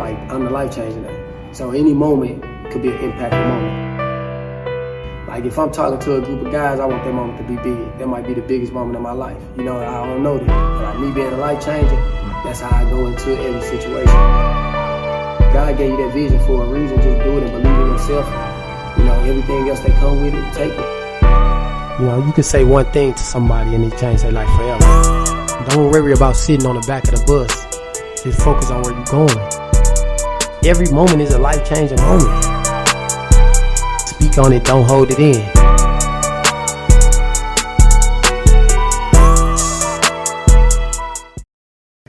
Like, I'm the life changer now. So any moment could be an impactful moment. Like, if I'm talking to a group of guys, I want that moment to be big. That might be the biggest moment of my life. You know, I don't know that. But like me being a life changer, that's how I go into every situation. God gave you that vision for a reason. Just do it and believe in yourself. You know, everything else that come with it, take it. You know, you can say one thing to somebody and it change their life forever. Don't worry about sitting on the back of the bus. Just focus on where you're going. Every moment is a life-changing moment. Speak on it, don't hold it in.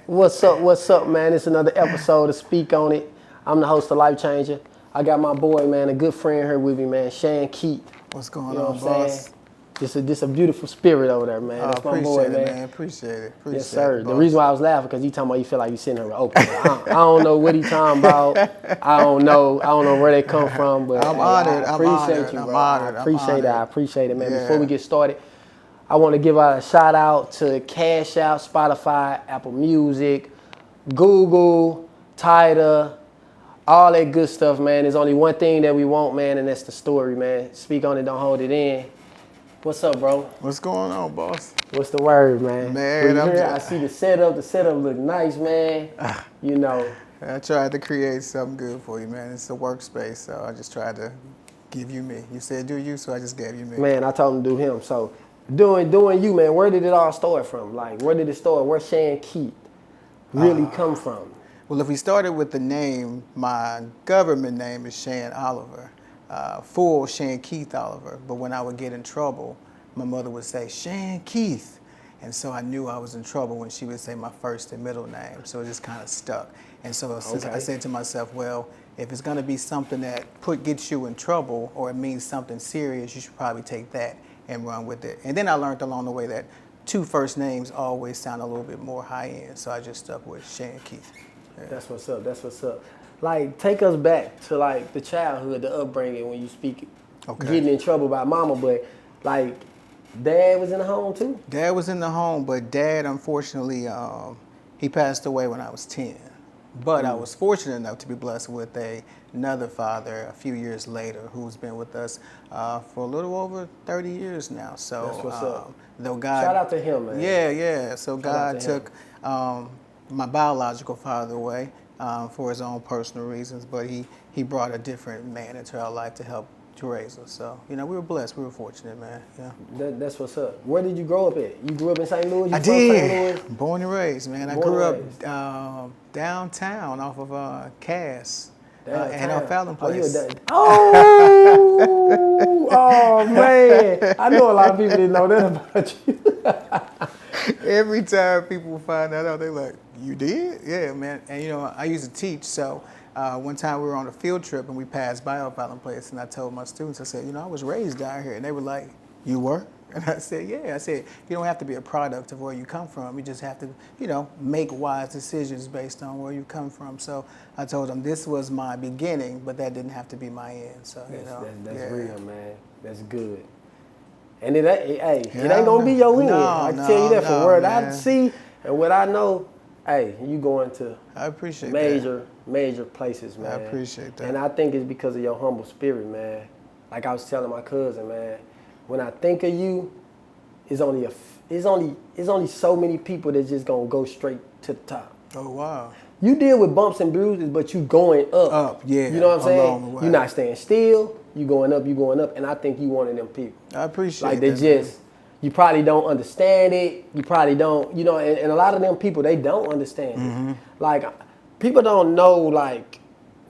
What's up, man? It's another episode of Speak On It. I'm the host of Life Changer. I got my boy, man, a good friend here with me, man, Shankeith. What's going on, boss? Just a beautiful spirit over there, man. That's my boy, man. Appreciate it. Yes, sir. The reason why I was laughing because he talking about you feel like you sitting here with open. I don't know what he talking about. I don't know where they come from, but I'm honored. I appreciate you, bro. I appreciate it, man. Yeah. Before we get started, I want to give out a shout out to Cash Out, Spotify, Apple Music, Google, Tidal, all that good stuff, man. There's only one thing that we want, man, and that's the story, man. Speak on it, don't hold it in. What's up, bro? What's going on, boss? What's the word, man? Man, I see the setup. The setup look nice, man. You know. I tried to create something good for you, man. It's a workspace, so I just tried to give you me. You said do you, so I just gave you me. Man, I told him to do him. So doing you, man, where did it all start from? Like, where did it start? Where Shankeith really come from? Well, if we started with the name, my government name is Shan Oliver. Full Shankeith Oliver, but when I would get in trouble, my mother would say Shankeith, and so I knew I was in trouble when she would say my first and middle name, so it just kind of stuck. And so I said to myself, well, if it's going to be something that gets you in trouble or it means something serious, you should probably take that and run with it. And then I learned along the way that two first names always sound a little bit more high end, so I just stuck with Shankeith. Yeah. That's what's up. Like, take us back to, like, the childhood, the upbringing when you speak, getting in trouble by mama, but, like, dad was in the home, too? Dad was in the home, but dad, unfortunately, he passed away when I was 10. But I was fortunate enough to be blessed with another father a few years later who's been with us for a little over 30 years now. So, that's what's up. Though God, shout out to him, man. Yeah. So God took my biological father away. For his own personal reasons, but he brought a different man into our life to help to raise us. So, you know, we were blessed. We were fortunate, man. Yeah. That's what's up. Where did you grow up at? You grew up in St. Louis? I did. Born and raised, man. I grew up downtown off of Cass. And Fallon Place. Oh, man. I know a lot of people didn't know that about you. Every time people find that out, they're like, you did? Yeah, man. And, you know, I used to teach, so one time we were on a field trip and we passed by Fallon Place, and I told my students, I said, you know, I was raised down here. And they were like, you were? And I said, yeah. I said, you don't have to be a product of where you come from. You just have to, you know, make wise decisions based on where you come from. So I told them this was my beginning, but that didn't have to be my end. So, that's real, man. That's good. And it ain't going to be your end. I can tell you that from what I see and what I know. Hey, you going to major places, man. I appreciate that. And I think it's because of your humble spirit, man. Like I was telling my cousin, man, when I think of you, it's only so many people that's just gonna go straight to the top. Oh, wow. You deal with bumps and bruises, but you going up. Up, yeah. You know what I'm saying? You're not staying still. You going up, and I think you one of them people. I appreciate like they you probably don't understand it. You probably don't, you know, and a lot of them people, they don't understand it. Like, people don't know, like,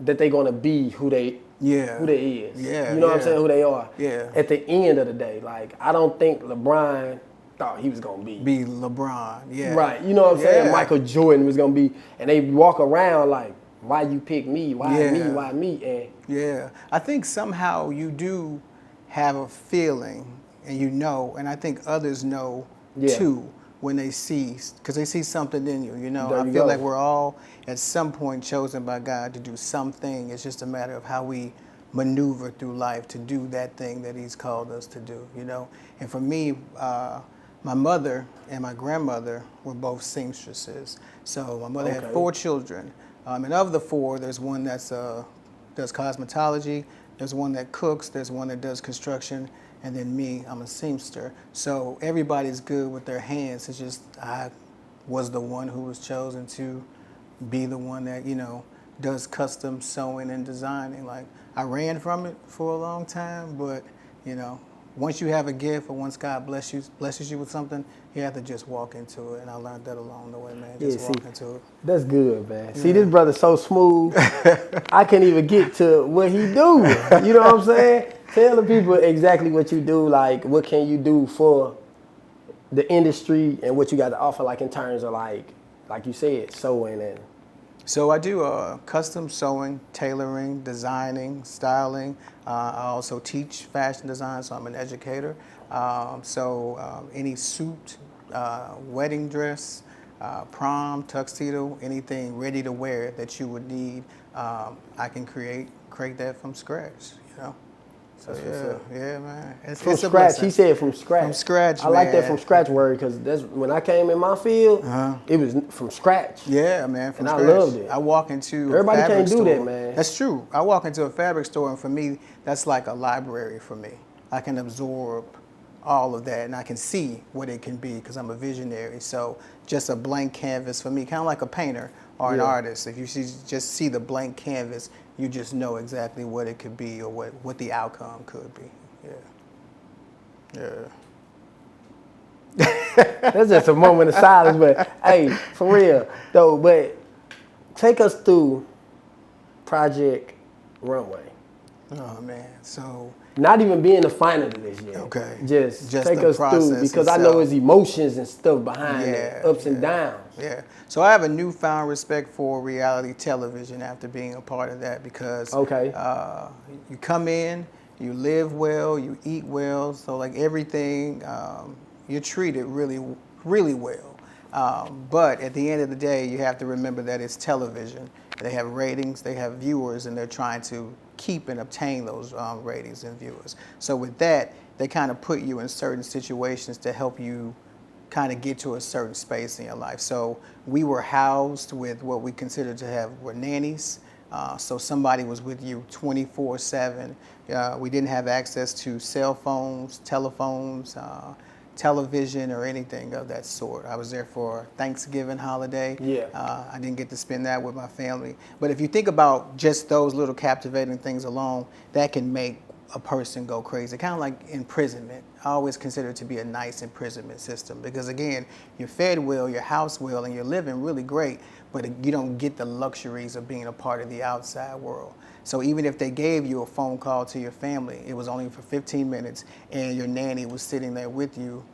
that they're going to be who they is. Yeah. You know what I'm saying? Who they are. Yeah. At the end of the day, like, I don't think LeBron thought he was going to be LeBron, yeah. Right. You know what I'm saying? Michael Jordan was going to be, and they walk around like, why you pick me? Why me? And yeah. I think somehow you do have a feeling, and you know, and I think others know too when they see, because they see something in you, you know. I feel like we're all at some point chosen by God to do something. It's just a matter of how we maneuver through life to do that thing that he's called us to do, you know. And for me, my mother and my grandmother were both seamstresses. So my mother had 4 children. And of the four, there's one that's does cosmetology, there's one that cooks, there's one that does construction, and then me, I'm a seamster. So everybody's good with their hands. It's just I was the one who was chosen to be the one that, does custom sewing and designing. Like, I ran from it for a long time, but, once you have a gift or once God blesses you with something, you have to just walk into it. And I learned that along the way, man. Just walk into it. That's good, man. See, this brother's so smooth. I can't even get to what he do. You know what I'm saying? Tell the people exactly what you do. Like, what can you do for the industry and what you got to offer, like in terms of like you said, sewing and. So I do custom sewing, tailoring, designing, styling. I also teach fashion design, so I'm an educator. Any suit, wedding dress, prom, tuxedo, anything ready to wear that you would need, I can create that from scratch, So yeah, man. It's from a scratch. blessing. He said from scratch. From scratch, I like that from scratch word because that's when I came in my field. It was from scratch. Yeah, man. From and scratch. I loved it. I walk into everybody a fabric can't do store. that, man. That's true. I walk into a fabric store, and for me, that's like a library for me. I can absorb all of that, and I can see what it can be because I'm a visionary. So just a blank canvas for me, kind of like a painter or an artist. If you just see the blank canvas, you just know exactly what it could be or what the outcome could be. Yeah. That's just a moment of silence, but hey, for real though. But take us through Project Runway. Oh man, so not even being the final of this yet. Okay, just take us through because I know it's emotions and stuff behind it, ups and downs. Yeah. So I have a newfound respect for reality television after being a part of that because you come in. You live well, you eat well, so like everything, you're treated really, really well. But at the end of the day, you have to remember that it's television. They have ratings, they have viewers, and they're trying to keep and obtain those ratings and viewers. So with that, they kind of put you in certain situations to help you kind of get to a certain space in your life. So we were housed with what we considered to have were nannies. So somebody was with you 24/7. We didn't have access to cell phones, telephones, television, or anything of that sort. I was there for Thanksgiving holiday. I didn't get to spend that with my family. But if you think about just those little captivating things alone, that can make a person go crazy. Kind of like imprisonment. I always consider it to be a nice imprisonment system because, again, you're fed well, you're housed well, and you're living really great, but you don't get the luxuries of being a part of the outside world. So even if they gave you a phone call to your family, it was only for 15 minutes, and your nanny was sitting there with you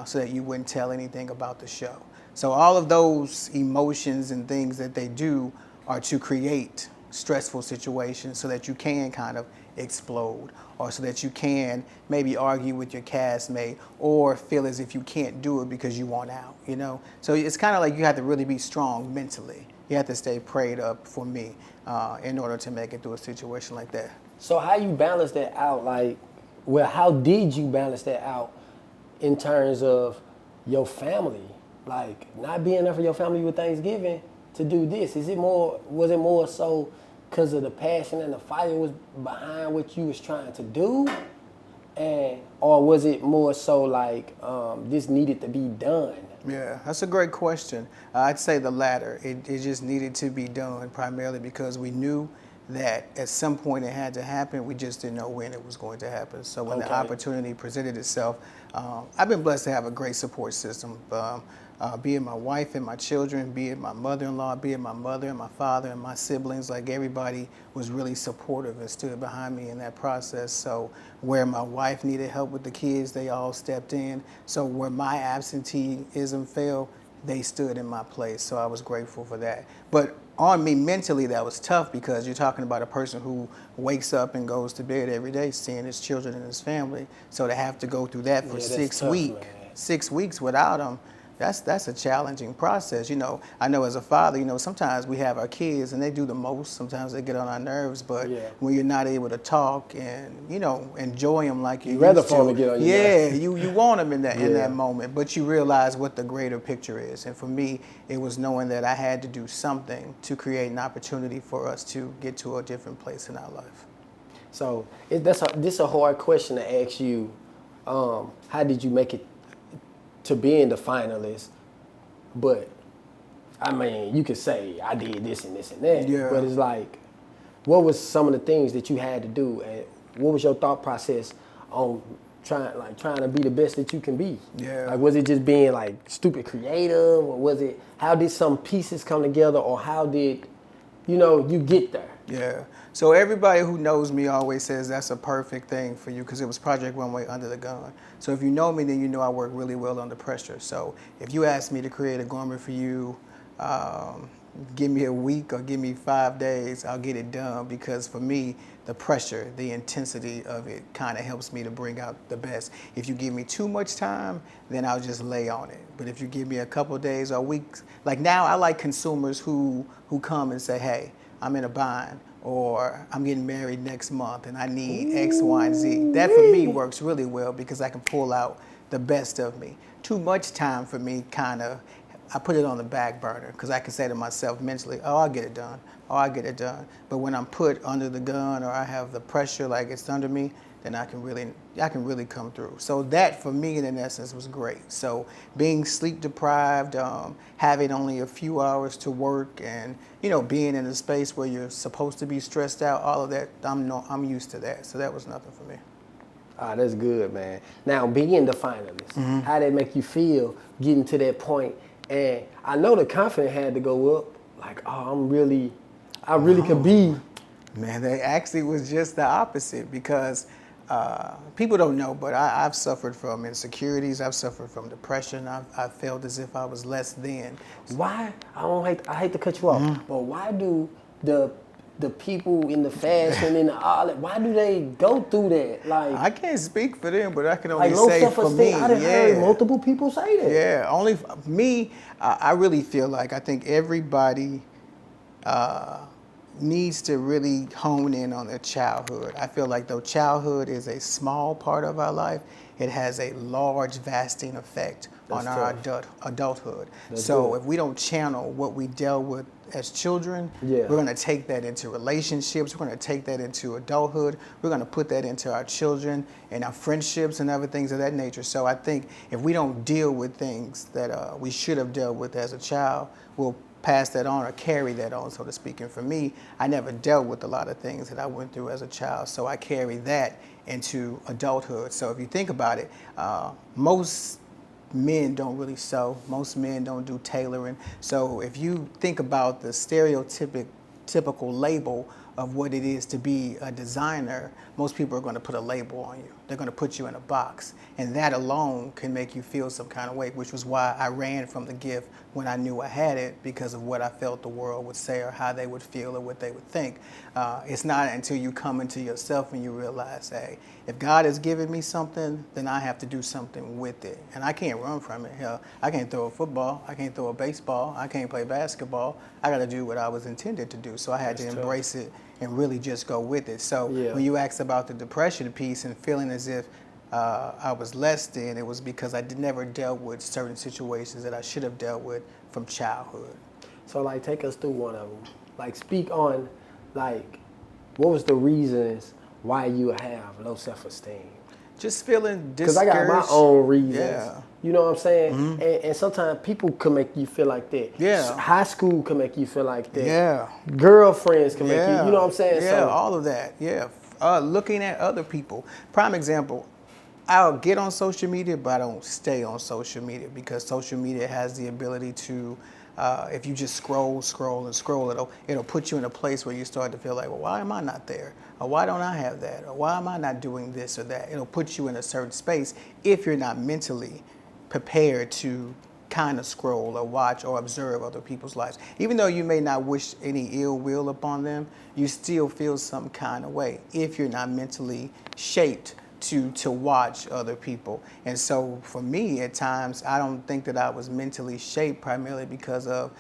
so that you wouldn't tell anything about the show. So all of those emotions and things that they do are to create stressful situations so that you can kind of explode, or so that you can maybe argue with your castmate or feel as if you can't do it because you want out, So it's kind of like you have to really be strong mentally. You have to stay prayed up, for me, in order to make it through a situation like that. So how you balance that out? How did you balance that out in terms of your family? Like, not being there for your family with Thanksgiving to do this? Was it more so because of the passion and the fire was behind what you was trying to do? Or was it more so like this needed to be done? Yeah, that's a great question. I'd say the latter. It just needed to be done primarily because we knew that at some point it had to happen. We just didn't know when it was going to happen. So when the opportunity presented itself, I've been blessed to have a great support system. Be it my wife and my children, be it my mother-in-law, be it my mother and my father and my siblings, like everybody was really supportive and stood behind me in that process. So where my wife needed help with the kids, they all stepped in. So where my absenteeism fell, they stood in my place. So I was grateful for that. But on me mentally, that was tough because you're talking about a person who wakes up and goes to bed every day seeing his children and his family. So to have to go through that for 6 weeks, 6 weeks without them, That's a challenging process. You know, I know as a father, you know, sometimes we have our kids and they do the most. Sometimes they get on our nerves, but Yeah. when you're not able to talk and, you know, enjoy them like you rather used for 'em to to, get on your yeah, nerves. you want them in that in Yeah. that moment, but you realize what the greater picture is. And for me, it was knowing that I had to do something to create an opportunity for us to get to a different place in our life. So this a hard question to ask you. How did you make it to being the finalist? But I mean, you could say I did this and this and that. Yeah. But it's like, what was some of the things that you had to do, and what was your thought process on trying to be the best that you can be? Yeah. Like, was it just being like stupid creative, or was it, how did some pieces come together, or how did, you get there? Yeah. So everybody who knows me always says that's a perfect thing for you because it was Project Runway under the gun. So if you know me, then you know I work really well under pressure. So if you ask me to create a garment for you, give me a week or give me 5 days, I'll get it done because for me, the pressure, the intensity of it kind of helps me to bring out the best. If you give me too much time, then I'll just lay on it. But if you give me a couple days or weeks, like now I like consumers who come and say, hey, I'm in a bind, or I'm getting married next month and I need X, Y, and Z. That for me works really well because I can pull out the best of me. Too much time for me I put it on the back burner because I can say to myself mentally, oh, I'll get it done. Oh, I'll get it done. But when I'm put under the gun or I have the pressure like it's under me, then I can really come through. So that for me in essence was great. So being sleep deprived, having only a few hours to work and, being in a space where you're supposed to be stressed out, all of that, I'm used to that. So that was nothing for me. Ah, that's good, man. Now, being the finalist, how did it make you feel getting to that point? And I know the confidence had to go up, like, oh, I really could be. Man, they actually was just the opposite because people don't know, but I've suffered from insecurities. I've suffered from depression. I felt as if I was less than. Why? I hate to cut you off, but why do the people in the fashion and all that, why do they go through that? Like, I can't speak for them, but I can only like low say for me. self-esteem. I done heard multiple people say that. Yeah, only me. I really feel like I think everybody needs to really hone in on their childhood. I feel like though childhood is a small part of our life, it has a large, vasting effect on our adulthood. So if we don't channel what we dealt with as children, we're going to take that into relationships, we're going to take that into adulthood, we're going to put that into our children and our friendships and other things of that nature. So I think if we don't deal with things that we should have dealt with as a child, we'll pass that on or carry that on, so to speak. And for me, I never dealt with a lot of things that I went through as a child, so I carry that into adulthood. So if you think about it, most men don't really sew. Most men don't do tailoring. So if you think about the typical label of what it is to be a designer, most people are going to put a label on you. They're going to put you in a box. And that alone can make you feel some kind of way, which was why I ran from the gift when I knew I had it, because of what I felt the world would say or how they would feel or what they would think. It's not until you come into yourself and you realize, hey, if God has given me something, then I have to do something with it. And I can't run from it. Hell, I can't throw a football. I can't throw a baseball. I can't play basketball. I got to do what I was intended to do. So I had to embrace it and really just go with it. So when you asked about the depression piece and feeling as if I was less than, it was because I never dealt with certain situations that I should have dealt with from childhood. So like, take us through one of them. Like, speak on, like, what was the reasons why you have low self-esteem? Just feeling discouraged. Because I got my own reasons. Yeah. You know what I'm saying? And sometimes people can make you feel like that. Yeah. High school can make you feel like that. Yeah. Girlfriends can make you, you know what I'm saying? Yeah, So, all of that. Yeah. Looking at other people. Prime example, I'll get on social media, but I don't stay on social media because social media has the ability to, if you just scroll, it'll put you in a place where you start to feel like, well, why am I not there? Or why don't I have that? Or why am I not doing this or that? It'll put you in a certain space if you're not mentally prepared to kind of scroll or watch or observe other people's lives. Even though you may not wish any ill will upon them, you still feel some kind of way if you're not mentally shaped to watch other people. And so for me, at times, I don't think that I was mentally shaped primarily because of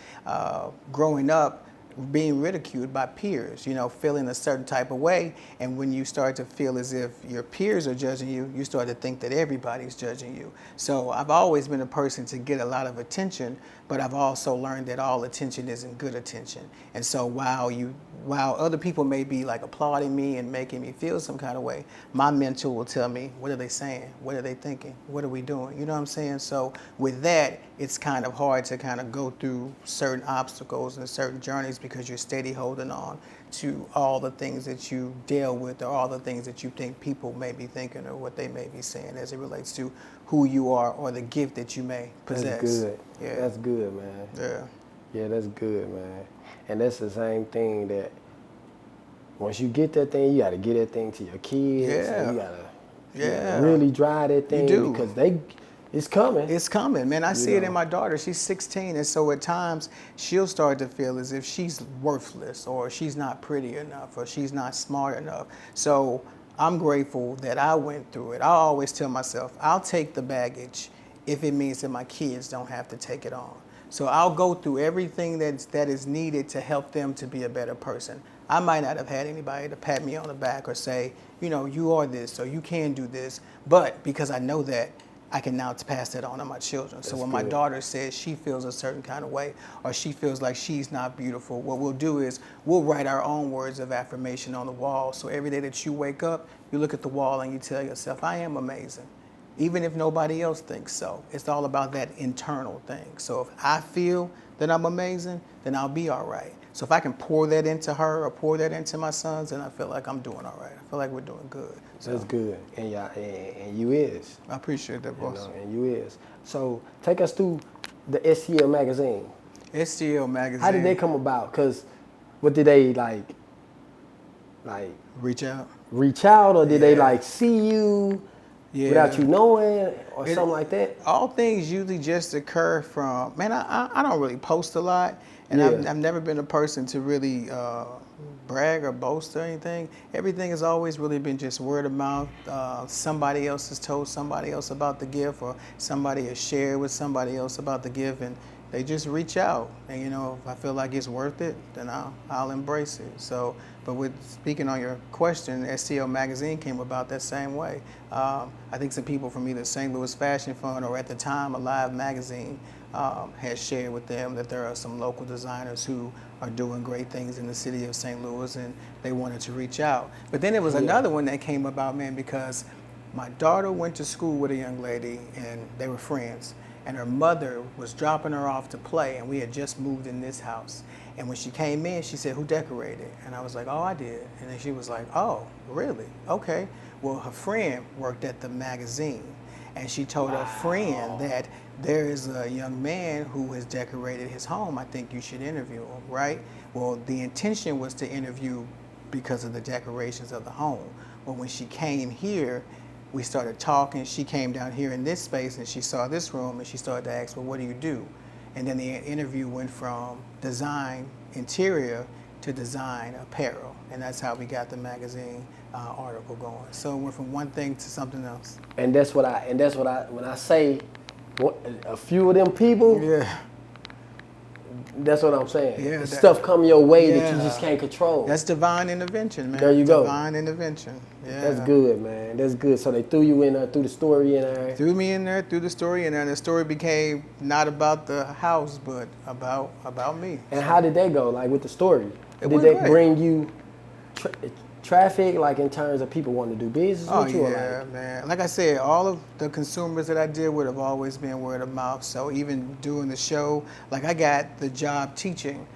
growing up being ridiculed by peers, feeling a certain type of way. And when you start to feel as if your peers are judging you, you start to think that everybody's judging you. So I've always been a person to get a lot of attention, but I've also learned that all attention isn't good attention. And so while other people may be like applauding me and making me feel some kind of way, my mental will tell me, what are they saying? What are they thinking? What are we doing? You know what I'm saying? So with that, it's kind of hard to kind of go through certain obstacles and certain journeys because you're steady holding on to all the things that you deal with or all the things that you think people may be thinking or what they may be saying as it relates to who you are or the gift that you may possess. That's good. Yeah. That's good, man. Yeah. Yeah, that's good, man. And that's the same thing that once you get that thing, you got to get that thing to your kids. Yeah. And you got to really drive that thing because it's coming. It's coming, man. I see it in my daughter. She's 16, and so at times she'll start to feel as if she's worthless or she's not pretty enough or she's not smart enough. So I'm grateful that I went through it. I always tell myself, I'll take the baggage if it means that my kids don't have to take it on. So I'll go through everything that is needed to help them to be a better person. I might not have had anybody to pat me on the back or say, you are this or you can do this, but because I know that, I can now pass that on to my children. So when my daughter says she feels a certain kind of way or she feels like she's not beautiful, what we'll do is we'll write our own words of affirmation on the wall. So every day that you wake up, you look at the wall and you tell yourself, I am amazing. Even if nobody else thinks so. It's all about that internal thing. So if I feel that I'm amazing, then I'll be all right. So if I can pour that into her or pour that into my sons, then I feel like I'm doing all right. I feel like we're doing good. So, that's good. And you is. I appreciate that, boss. And you is. So take us through the STL magazine. STL magazine. How did they come about? Because what did they like reach out? Reach out, or did they see you without you knowing or something like that? All things usually just occur from, I don't really post a lot. And I've never been a person to really brag or boast or anything. Everything has always really been just word of mouth. Somebody else has told somebody else about the gift, or somebody has shared with somebody else about the gift, and they just reach out. And if I feel like it's worth it, then I'll embrace it. So, but with speaking on your question, STL magazine came about that same way. I think some people from either St. Louis Fashion Fund or at the time Alive magazine has shared with them that there are some local designers who are doing great things in the city of St. Louis, and they wanted to reach out. But then there was another one that came about, man, because my daughter went to school with a young lady, and they were friends. And her mother was dropping her off to play, and we had just moved in this house. And when she came in, she said, "Who decorated?" And I was like, "Oh, I did." And then she was like, "Oh, really? Okay." Well, her friend worked at the magazine, and she told her friend that there is a young man who has decorated his home. I think you should interview him, right? Well, the intention was to interview because of the decorations of the home. But when she came here, we started talking. She came down here in this space and she saw this room and she started to ask, "Well, what do you do?" And then the interview went from design interior to design apparel. And that's how we got the magazine article going. So it went from one thing to something else. And that's what when I say a few of them people, that's what I'm saying. Yeah, stuff come your way that you just can't control. That's divine intervention, man. There you go. Divine intervention. Yeah. That's good, man. That's good. So they threw you in there, threw the story in there. Threw me in there, threw the story in there, and the story became not about the house, but about me. And how did that go, like with the story? It Did went they great. bring you traffic, like in terms of people wanting to do business with you? Yeah, man. Like I said, all of the consumers that I deal with have always been word of mouth. So even doing the show, like I got the job teaching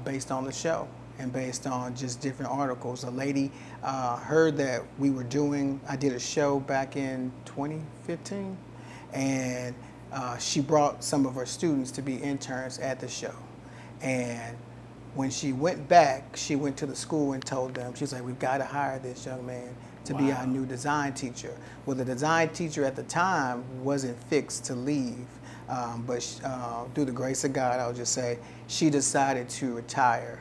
based on the show and based on just different articles. A lady heard that I did a show back in 2015, and she brought some of her students to be interns at the show. And when she went back, she went to the school and told them, she's like, "We've got to hire this young man to be our new design teacher." Well, the design teacher at the time wasn't fixed to leave, but through the grace of God, I'll just say, she decided to retire.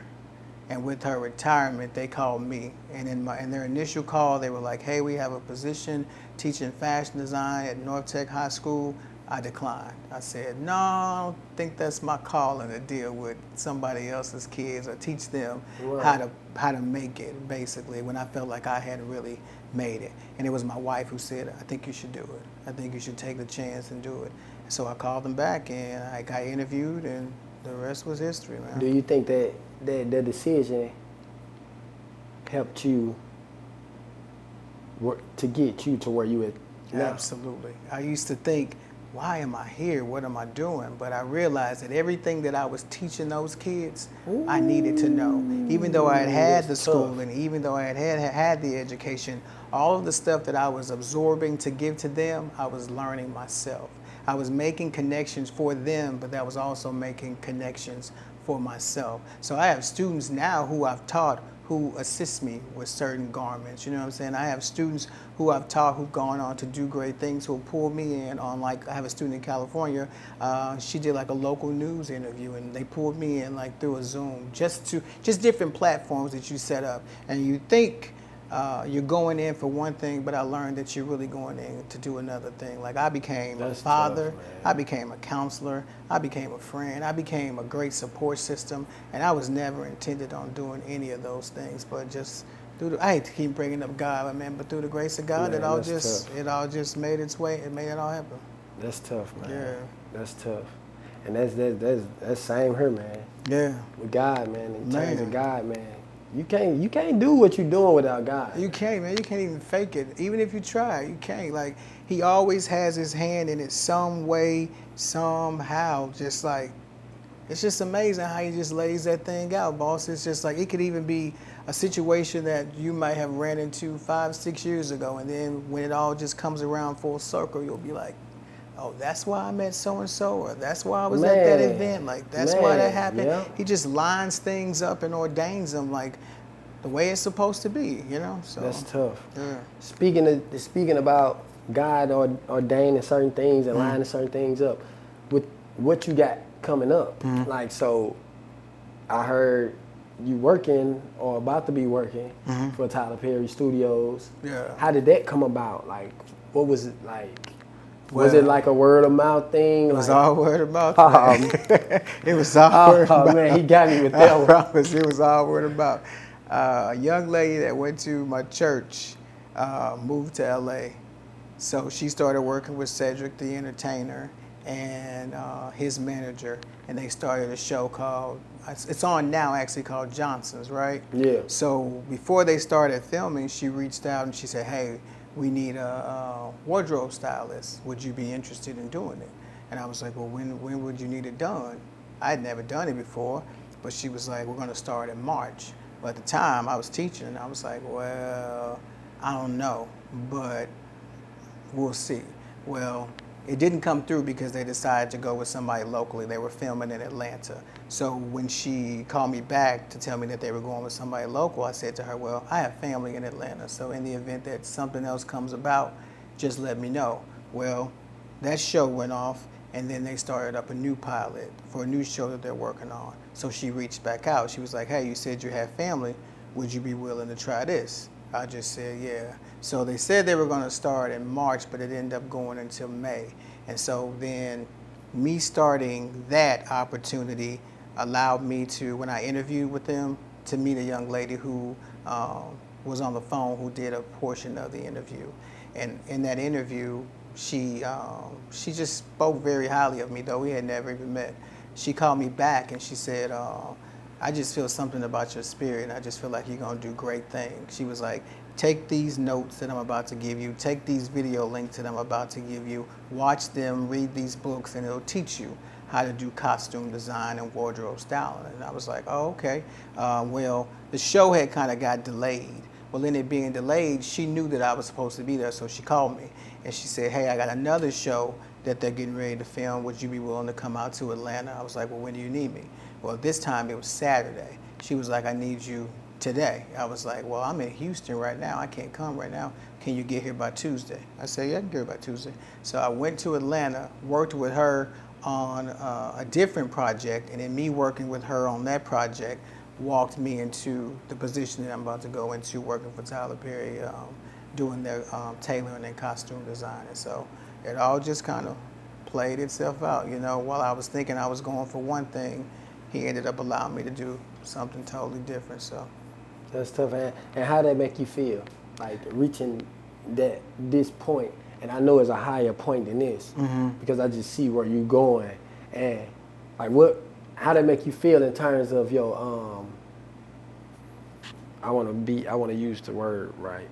And with her retirement, they called me. And in their initial call, they were like, hey, we have a position teaching fashion design at North Tech High School. I declined. I said, no, I don't think that's my calling to deal with somebody else's kids or teach them how to make it, basically, when I felt like I hadn't really made it. And it was my wife who said, I think you should do it. I think you should take the chance and do it. So I called them back and I got interviewed, and the rest was history, man. Do you think that decision helped you to get you to where you at now? Absolutely. I used to think, why am I here? What am I doing? But I realized that everything that I was teaching those kids, I needed to know. Even though I had had the schooling, even though I had the education, all of the stuff that I was absorbing to give to them, I was learning myself. I was making connections for them, but that was also making connections for myself. So I have students now who I've taught who assist me with certain garments. You know what I'm saying? I have students who I've taught who've gone on to do great things, who pull me in on, like, I have a student in California, she did like a local news interview, and they pulled me in like through a Zoom, just different platforms that you set up. And you think you're going in for one thing, but I learned that you're really going in to do another thing. Like, I became a father, I became a counselor, I became a friend, I became a great support system, and I was never intended on doing any of those things, but just I hate to keep bringing up God, man, but through the grace of God, Man, it all just made its way. It made it all happen. That's tough, man. Yeah. That's tough. And that's same here, man. Yeah. With God, man. In terms of God, man. You can't do what you're doing without God. You can't, man. You can't even fake it. Even if you try, you can't. Like, he always has his hand in it some way, somehow. Just like, it's just amazing how he just lays that thing out, boss. It's just like, it could even be a situation that you might have ran into 5-6 years ago, and then when it all just comes around full circle, you'll be like, oh, that's why I met so-and-so, or that's why I was at that event. Like, that's why that happened. Yeah. He just lines things up and ordains them like the way it's supposed to be, you know? So that's tough. Yeah. Speaking about God ordaining certain things and lining certain things up, with what you got coming up, like, so I heard you working or about to be working for Tyler Perry Studios. Yeah. How did that come about? Like, what was it like? Was it like a word of mouth thing? It was all word of mouth. It was all word of mouth. Oh man, he got me with that one. I promise, it was all word of mouth. A young lady that went to my church moved to LA. So she started working with Cedric the entertainer and his manager, and they started a show called, it's on now actually, called Johnson's, right? Yeah. So before they started filming, she reached out and she said, hey, we need a wardrobe stylist. Would you be interested in doing it? And I was like, well, when would you need it done? I had never done it before, but she was like, we're gonna start in March. But at the time I was teaching, and I was like, well, I don't know, but we'll see. Well, it didn't come through because they decided to go with somebody locally. They were filming in Atlanta. So when she called me back to tell me that they were going with somebody local, I said to her, well, I have family in Atlanta, so in the event that something else comes about, just let me know. Well, that show went off, and then they started up a new pilot for a new show that they're working on. So she reached back out. She was like, hey, you said you have family. Would you be willing to try this? I just said, yeah. So they said they were going to start in March, but it ended up going until May. And so then me starting that opportunity allowed me to, when I interviewed with them, to meet a young lady who was on the phone who did a portion of the interview. And in that interview, she just spoke very highly of me, though we had never even met. She called me back and she said, I just feel something about your spirit, and I just feel like you're gonna do great things. She was like, take these notes that I'm about to give you, take these video links that I'm about to give you, watch them, read these books, and it'll teach you how to do costume design and wardrobe styling. And I was like, oh, okay. Well, the show had kind of got delayed. Well, in it being delayed, she knew that I was supposed to be there, so she called me. And she said, hey, I got another show that they're getting ready to film. Would you be willing to come out to Atlanta? I was like, well, when do you need me? Well, this time it was Saturday. She was like, I need you today. I was like, well, I'm in Houston right now. I can't come right now. Can you get here by Tuesday? I said, yeah, I can get here by Tuesday. So I went to Atlanta, worked with her on a different project, and then me working with her on that project walked me into the position that I'm about to go into, working for Tyler Perry, doing their tailoring and costume design. And so it all just kind of played itself out. You know, while I was thinking I was going for one thing, he ended up allowing me to do something totally different. So that's tough. And how that make you feel, like reaching this point? And I know it's a higher point than this, because I just see where you're going. And like how that make you feel in terms of your I want to use the word right.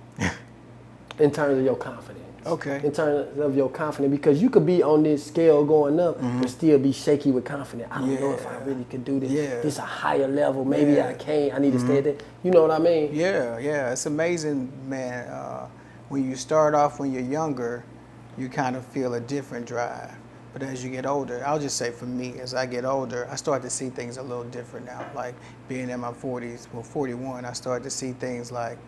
In terms of your confidence. Okay. In terms of your confidence, because you could be on this scale going up and still be shaky with confidence. I don't know if I really could do this. Yeah. This is a higher level. Maybe I can't. I need to stay there. You know what I mean? Yeah. It's amazing, man. When you start off when you're younger, you kind of feel a different drive. But as you get older, I'll just say for me, as I get older, I start to see things a little different now. Like being in my 40s, 41, I started to see things like,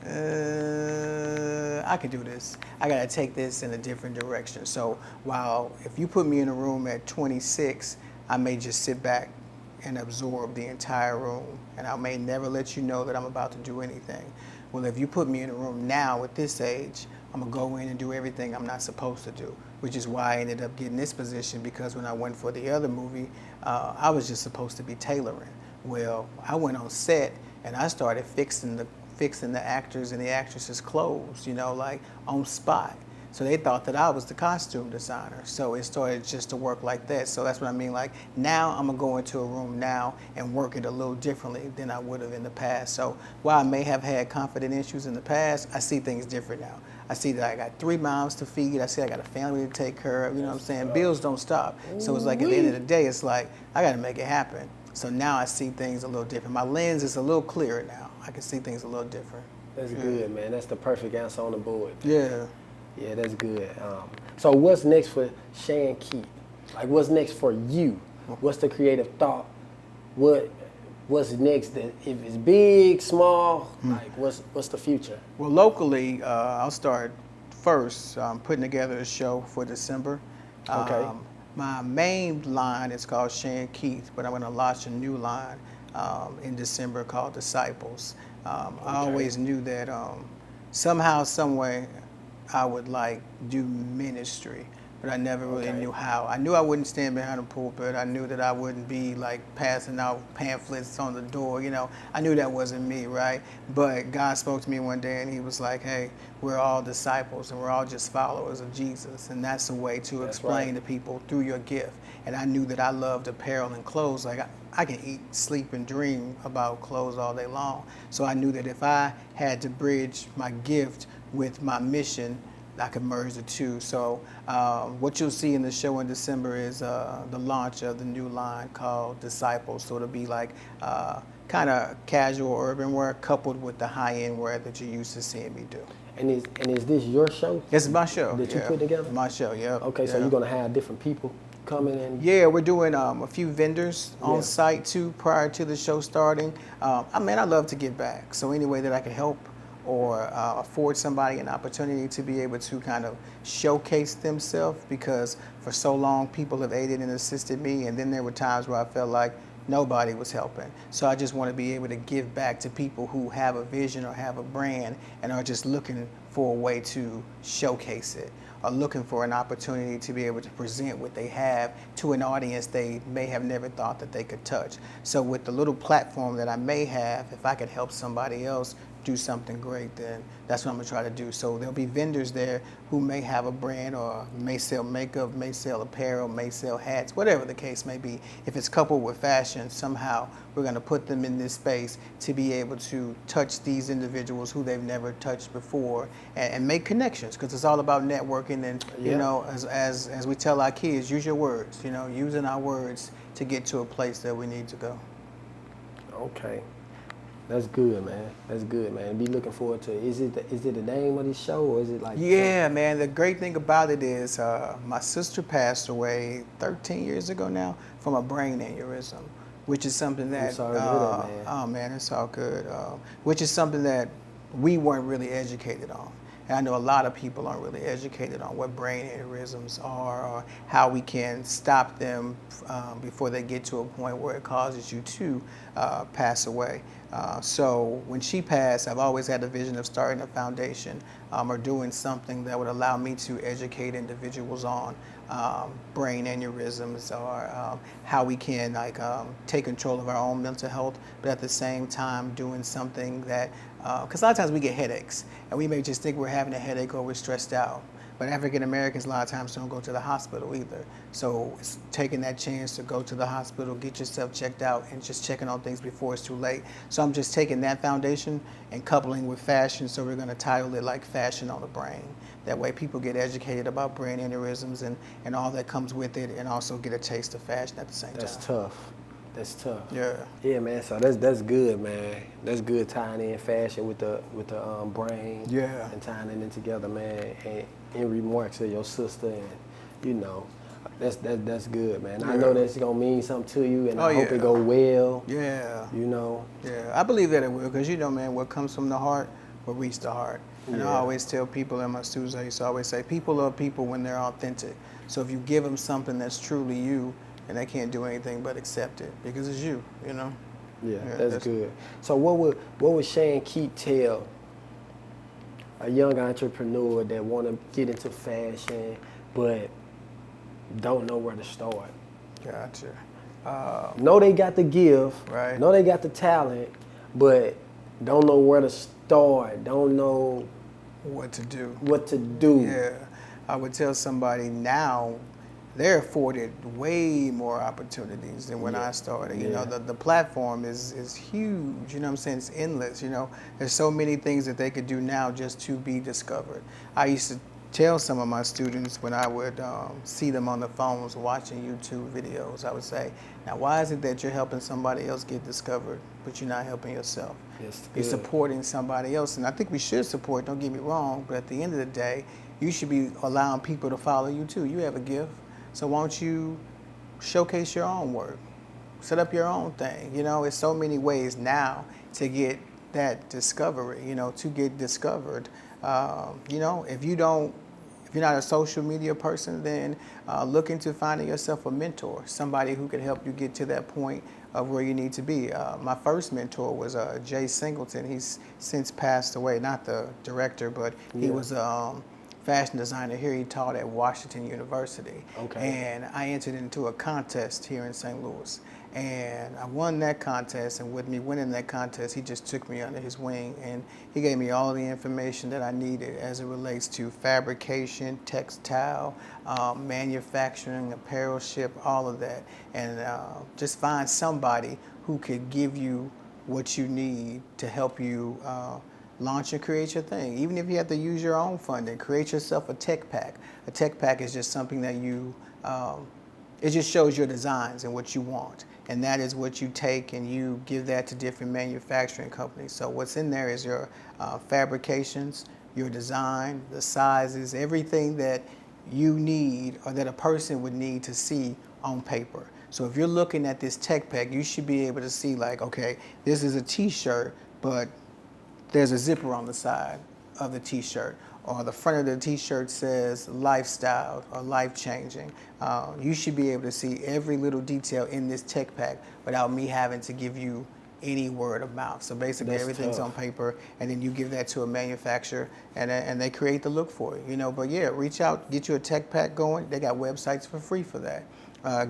I can do this. I got to take this in a different direction. So while if you put me in a room at 26, I may just sit back and absorb the entire room, and I may never let you know that I'm about to do anything. Well, if you put me in a room now at this age, I'm going to go in and do everything I'm not supposed to do, which is why I ended up getting this position, because when I went for the other movie, I was just supposed to be tailoring. Well, I went on set and I started fixing the actors and the actresses' clothes, you know, like on spot. So they thought that I was the costume designer. So it started just to work like that. So that's what I mean. Like now I'm gonna go into a room now and work it a little differently than I would have in the past. So while I may have had confidence issues in the past, I see things different now. I see that I got 3 mouths to feed. I see I got a family to take care of. You know what I'm saying? Bills don't stop. So it's like at the end of the day, it's like I got to make it happen. So now I see things a little different. My lens is a little clearer now. I can see things a little different. That's good, man. That's the perfect answer on the board. Yeah. Yeah, that's good. So what's next for Shankeith? Like, what's next for you? What's the creative thought? What's next? If it's big, small, like what's the future? Well, locally, I'll start first putting together a show for December. Okay. My main line is called Shankeith, but I'm going to launch a new line in December called Disciples. I always knew that somehow, some way, I would like do ministry, but I never really knew how. I knew I wouldn't stand behind a pulpit. I knew that I wouldn't be like passing out pamphlets on the door. You know, I knew that wasn't me, right? But God spoke to me one day and he was like, hey, we're all disciples and we're all just followers of Jesus. And that's a way to explain to people through your gift. And I knew that I loved apparel and clothes. Like I can eat, sleep, and dream about clothes all day long. So I knew that if I had to bridge my gift with my mission, I could merge the two. So what you'll see in the show in December is the launch of the new line called Disciples. So it'll be like kind of casual urban wear coupled with the high-end wear that you're used to seeing me do. And is this your show? This is my show. That you put together? My show, yeah. Okay, so you're gonna have different people coming in? Yeah, we're doing a few vendors on site too prior to the show starting. I love to give back. So any way that I can help or afford somebody an opportunity to be able to kind of showcase themselves, because for so long people have aided and assisted me, and then there were times where I felt like nobody was helping. So I just want to be able to give back to people who have a vision or have a brand and are just looking for a way to showcase it, or looking for an opportunity to be able to present what they have to an audience they may have never thought that they could touch. So with the little platform that I may have, if I could help somebody else do something great, then that's what I'm gonna try to do. So there'll be vendors there who may have a brand or may sell makeup, may sell apparel, may sell hats, whatever the case may be. If it's coupled with fashion, somehow we're gonna put them in this space to be able to touch these individuals who they've never touched before and make connections, because it's all about networking and, you know, as we tell our kids, use your words, you know, using our words to get to a place that we need to go. Okay. That's good, man. That's good, man. Be looking forward to it. Is it the name of this show, or is it like? Yeah, man. The great thing about it is my sister passed away 13 years ago now from a brain aneurysm, which is something that. I'm sorry to hear that, man. Oh man, it's all good. Which is something that we weren't really educated on. And I know a lot of people aren't really educated on what brain aneurysms are or how we can stop them before they get to a point where it causes you to pass away. So when she passed, I've always had the vision of starting a foundation or doing something that would allow me to educate individuals on brain aneurysms or how we can take control of our own mental health, but at the same time doing something that, because a lot of times we get headaches and we may just think we're having a headache or we're stressed out. But African Americans a lot of times don't go to the hospital either. So it's taking that chance to go to the hospital, get yourself checked out, and just checking on things before it's too late. So I'm just taking that foundation and coupling with fashion. So we're going to title it like Fashion on the Brain. That way people get educated about brain aneurysms and all that comes with it, and also get a taste of fashion at the same time. That's tough. That's tough. Yeah. Yeah, man. So that's good, man. That's good tying in fashion with the brain. Yeah. And tying it in together, man. And in remarks of your sister, and you know, that's good, man. Yeah. I know that's gonna mean something to you, and I hope yeah. it go well. Yeah. You know. Yeah. I believe that it will, because you know, man, what comes from the heart will reach the heart. And Yeah. I always tell people, and my students, I used to always say, people are people when they're authentic. So if you give them something that's truly you, and they can't do anything but accept it because it's you, you know. Yeah, that's good. So what would Shankeith tell a young entrepreneur that want to get into fashion but don't know where to start? Gotcha. Know they got the gift, Right. know they got the talent, but don't know where to start, don't know What to do. what to do. Yeah. I would tell somebody now, they're afforded way more opportunities than when I started. You know, the platform is huge, you know what I'm saying? It's endless, you know. There's so many things that they could do now just to be discovered. I used to tell some of my students when I would see them on the phones watching YouTube videos, I would say, now why is it that you're helping somebody else get discovered, but you're not helping yourself? You're supporting somebody else, and I think we should support, don't get me wrong, but at the end of the day, you should be allowing people to follow you too. You have a gift. So why don't you showcase your own work? Set up your own thing. You know, it's so many ways now to get that discovery, you know, to get discovered. You know, if you're not a social media person, then look into finding yourself a mentor, somebody who can help you get to that point of where you need to be. My first mentor was Jay Singleton. He's since passed away, not the director, but he was fashion designer here. He taught at Washington University. Okay. And I entered into a contest here in St. Louis. And I won that contest, and with me winning that contest, he just took me under his wing, and he gave me all the information that I needed as it relates to fabrication, textile, manufacturing, apparel ship, all of that. And just find somebody who could give you what you need to help you launch and create your thing. Even if you have to use your own funding, create yourself a tech pack. A tech pack is just something that you, it just shows your designs and what you want. And that is what you take and you give that to different manufacturing companies. So what's in there is your fabrications, your design, the sizes, everything that you need or that a person would need to see on paper. So if you're looking at this tech pack, you should be able to see like, okay, this is a t-shirt, but there's a zipper on the side of the t-shirt, or the front of the t-shirt says lifestyle or life-changing. You should be able to see every little detail in this tech pack without me having to give you any word of mouth. So basically everything's on paper, and then you give that to a manufacturer, and they create the look for you. You know, but yeah, reach out, get you a tech pack going. They got websites for free for that.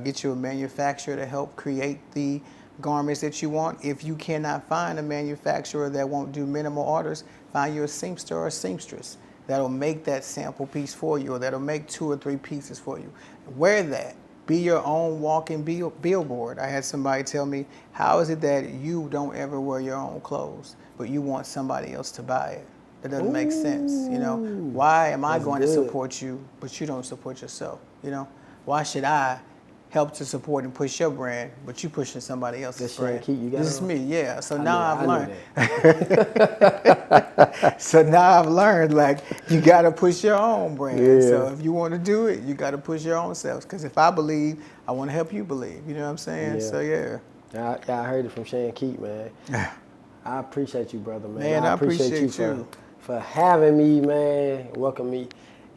Get you a manufacturer to help create the garments that you want. If you cannot find a manufacturer that won't do minimal orders, find you a seamster or a seamstress that'll make that sample piece for you, or that'll make 2 or 3 pieces for you. Wear that. Be your own walking billboard. I had somebody tell me, how is it that you don't ever wear your own clothes, but you want somebody else to buy it? That doesn't make sense. You know, why am I going to support you, but you don't support yourself? You know, why should I help to support and push your brand, but you pushing somebody else's brand? This is me, yeah. So now I've learned. So now I've learned, like, you got to push your own brand. Yeah. So if you want to do it, you got to push your own self. Because if I believe, I want to help you believe. You know what I'm saying? Yeah. So yeah. I heard it from Shankeith, man. I appreciate you, brother, man. Man, I appreciate you. for having me, man. Welcome me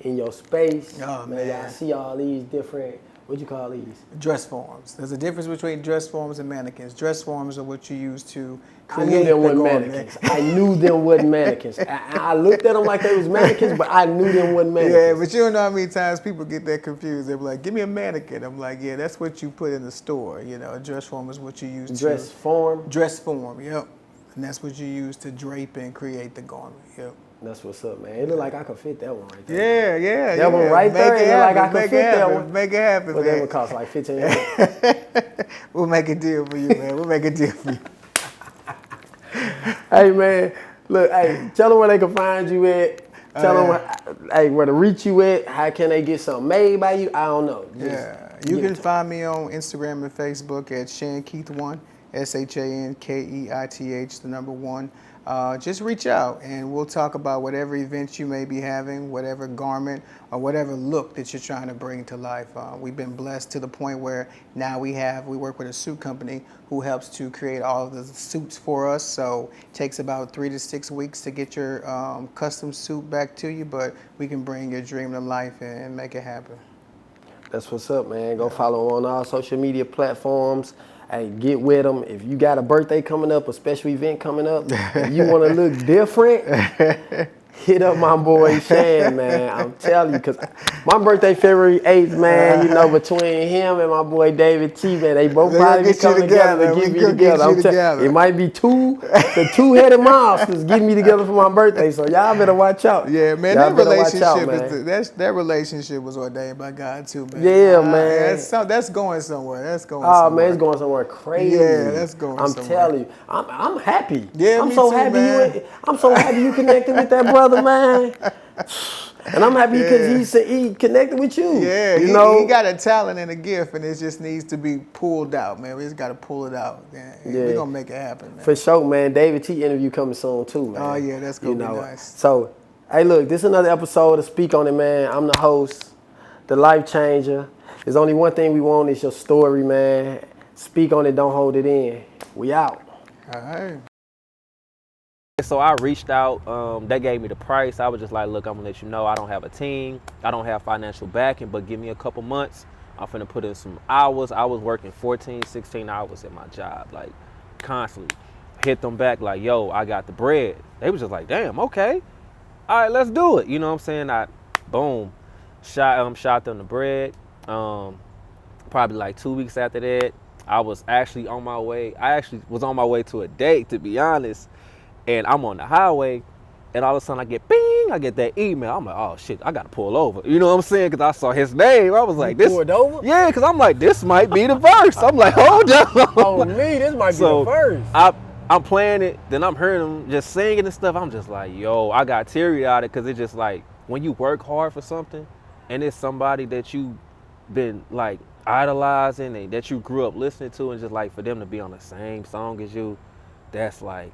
in your space. Oh, man. I see all these different, what you call these? Dress forms. There's a difference between dress forms and mannequins. Dress forms are what you use to I create knew them the wasn't garment. mannequins. I knew them wasn't mannequins. I looked at them like they was mannequins, but I knew them wasn't mannequins. Yeah, but you don't know how many times people get that confused. They're like, give me a mannequin. I'm like, yeah, that's what you put in the store. You know, a dress form is what you use Dress form? Dress form, yep. And that's what you use to drape and create the garment, yep. That's what's up, man. It look like I could fit that one right there. Yeah. That one right there, it look like I could fit that one. Make it happen, But man. that would cost like $1,500. We'll make a deal for you, man. We'll make a deal for you. Hey, man, look, hey, tell them where they can find you at. Tell them where to reach you at. How can they get something made by you? I don't know. You can find me on Instagram and Facebook at Shankeith1, SHANKEITH, the number 1. Just reach out and we'll talk about whatever events you may be having, whatever garment or whatever look that you're trying to bring to life. We've been blessed to the point where now we work with a suit company who helps to create all of the suits for us. So it takes about 3 to 6 weeks to get your custom suit back to you, but we can bring your dream to life and make it happen. That's what's up, man. Go follow on all social media platforms. Hey, get with them. If you got a birthday coming up, a special event coming up, and you want to look different, hit up my boy Shannon, man. I'm telling you, because my birthday February 8th, man, you know, between him and my boy David T, man, they both probably be coming together to get me together. It might be the two-headed monsters getting me together for my birthday, so y'all better watch out. Yeah, man, y'all that relationship was ordained by God too, man. Yeah, man. That's going somewhere. That's going somewhere. somewhere. Man, it's going somewhere crazy. Yeah, that's going somewhere. I'm telling you, I'm happy. Yeah, I'm me so too, happy man. I'm so happy you connected with that brother, man. And I'm happy because he connected with you. Yeah, you know? he got a talent and a gift, and it just needs to be pulled out, man. We just got to pull it out. Yeah. We're going to make it happen, man. For sure, man. David T interview coming soon, too, man. Oh, yeah, that's going to be nice. So, hey, look, this is another episode of Speak On It, man. I'm the host, the life changer. There's only one thing we want is your story, man. Speak on it, don't hold it in. We out. All right. So I reached out, they gave me the price. I was just like, look, I'm gonna let you know I don't have a team. I don't have financial backing, but give me a couple months. I'm finna put in some hours. I was working 14, 16 hours at my job, like constantly. Hit them back like, yo, I got the bread. They was just like, damn, okay. All right, let's do it. You know what I'm saying? I, boom, shot them the bread. Probably like 2 weeks after that, I was actually on my way. I actually was on my way to a date, to be honest. And I'm on the highway, and all of a sudden I get bing, I get that email. I'm like, oh shit, I gotta pull over. You know what I'm saying? Because I saw his name. I was like, this. Pulled over? Yeah, because I'm like, this might be the verse. I'm like, hold on. Oh, me, this might be the verse. I'm playing it, then I'm hearing him just singing and stuff. I'm just like, yo, I got teary-eyed because it's just like, when you work hard for something, and it's somebody that you've been like idolizing and that you grew up listening to, and just like for them to be on the same song as you, that's like,